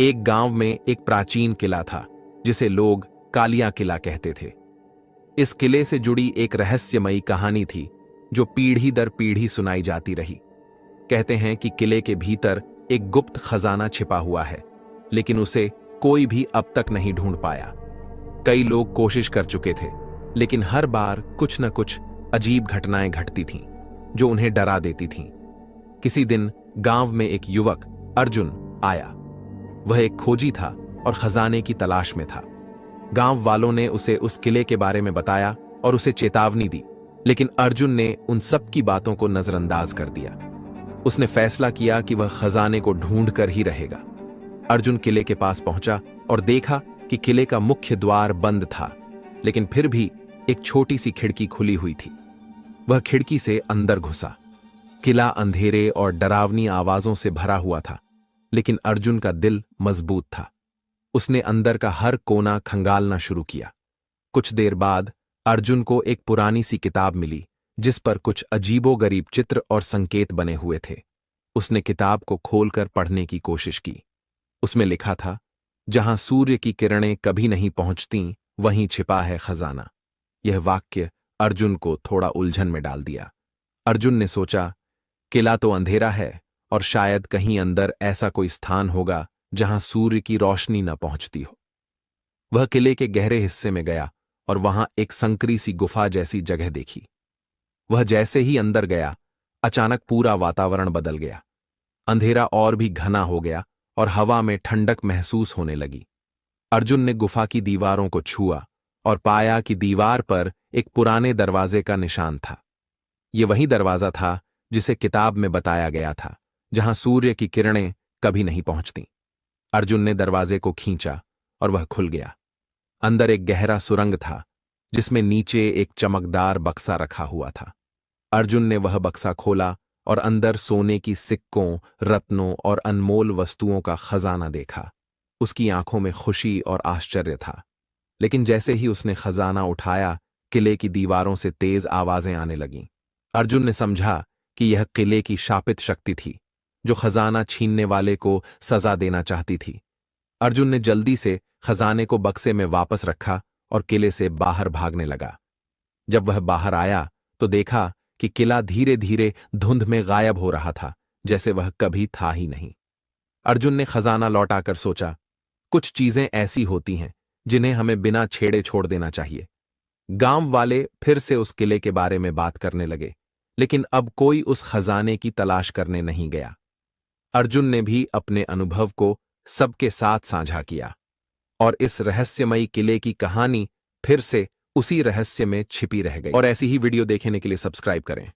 एक गांव में एक प्राचीन किला था जिसे लोग कालिया किला कहते थे। इस किले से जुड़ी एक रहस्यमयी कहानी थी जो पीढ़ी दर पीढ़ी सुनाई जाती रही। कहते हैं कि किले के भीतर एक गुप्त खजाना छिपा हुआ है, लेकिन उसे कोई भी अब तक नहीं ढूंढ पाया। कई लोग कोशिश कर चुके थे, लेकिन हर बार कुछ न कुछ अजीब घटनाएं घटती थीं जो उन्हें डरा देती थीं। किसी दिन गांव में एक युवक अर्जुन आया। वह एक खोजी था और खजाने की तलाश में था। गांव वालों ने उसे उस किले के बारे में बताया और उसे चेतावनी दी, लेकिन अर्जुन ने उन सब की बातों को नजरअंदाज कर दिया। उसने फैसला किया कि वह खजाने को ढूंढ कर ही रहेगा। अर्जुन किले के पास पहुंचा और देखा कि किले का मुख्य द्वार बंद था, लेकिन फिर भी एक छोटी सी खिड़की खुली हुई थी। वह खिड़की से अंदर घुसा। किला अंधेरे और डरावनी आवाजों से भरा हुआ था, लेकिन अर्जुन का दिल मजबूत था। उसने अंदर का हर कोना खंगालना शुरू किया। कुछ देर बाद अर्जुन को एक पुरानी सी किताब मिली जिस पर कुछ अजीबोगरीब चित्र और संकेत बने हुए थे। उसने किताब को खोलकर पढ़ने की कोशिश की। उसमें लिखा था, जहां सूर्य की किरणें कभी नहीं पहुंचती वहीं छिपा है खजाना। यह वाक्य अर्जुन को थोड़ा उलझन में डाल दिया। अर्जुन ने सोचा, किला तो अंधेरा है और शायद कहीं अंदर ऐसा कोई स्थान होगा जहां सूर्य की रोशनी न पहुंचती हो। वह किले के गहरे हिस्से में गया और वहां एक संकरी सी गुफा जैसी जगह देखी। वह जैसे ही अंदर गया, अचानक पूरा वातावरण बदल गया। अंधेरा और भी घना हो गया और हवा में ठंडक महसूस होने लगी। अर्जुन ने गुफा की दीवारों को छुआ और पाया कि दीवार पर एक पुराने दरवाजे का निशान था। यह वही दरवाजा था जिसे किताब में बताया गया था, जहां सूर्य की किरणें कभी नहीं पहुंचती। अर्जुन ने दरवाजे को खींचा और वह खुल गया। अंदर एक गहरा सुरंग था जिसमें नीचे एक चमकदार बक्सा रखा हुआ था। अर्जुन ने वह बक्सा खोला और अंदर सोने की सिक्कों, रत्नों और अनमोल वस्तुओं का खजाना देखा। उसकी आंखों में खुशी और आश्चर्य था, लेकिन जैसे ही उसने खजाना उठाया, किले की दीवारों से तेज आवाजें आने लगीं। अर्जुन ने समझा कि यह किले की शापित शक्ति थी जो खजाना छीनने वाले को सजा देना चाहती थी। अर्जुन ने जल्दी से खजाने को बक्से में वापस रखा और किले से बाहर भागने लगा। जब वह बाहर आया तो देखा कि किला धीरे धीरे धुंध में गायब हो रहा था, जैसे वह कभी था ही नहीं। अर्जुन ने खजाना लौटाकर सोचा, कुछ चीजें ऐसी होती हैं जिन्हें हमें बिना छेड़े छोड़ देना चाहिए। गांव वाले फिर से उस किले के बारे में बात करने लगे, लेकिन अब कोई उस खजाने की तलाश करने नहीं गया। अर्जुन ने भी अपने अनुभव को सबके साथ साझा किया और इस रहस्यमयी किले की कहानी फिर से उसी रहस्य में छिपी रह गई। और ऐसी ही वीडियो देखने के लिए सब्सक्राइब करें।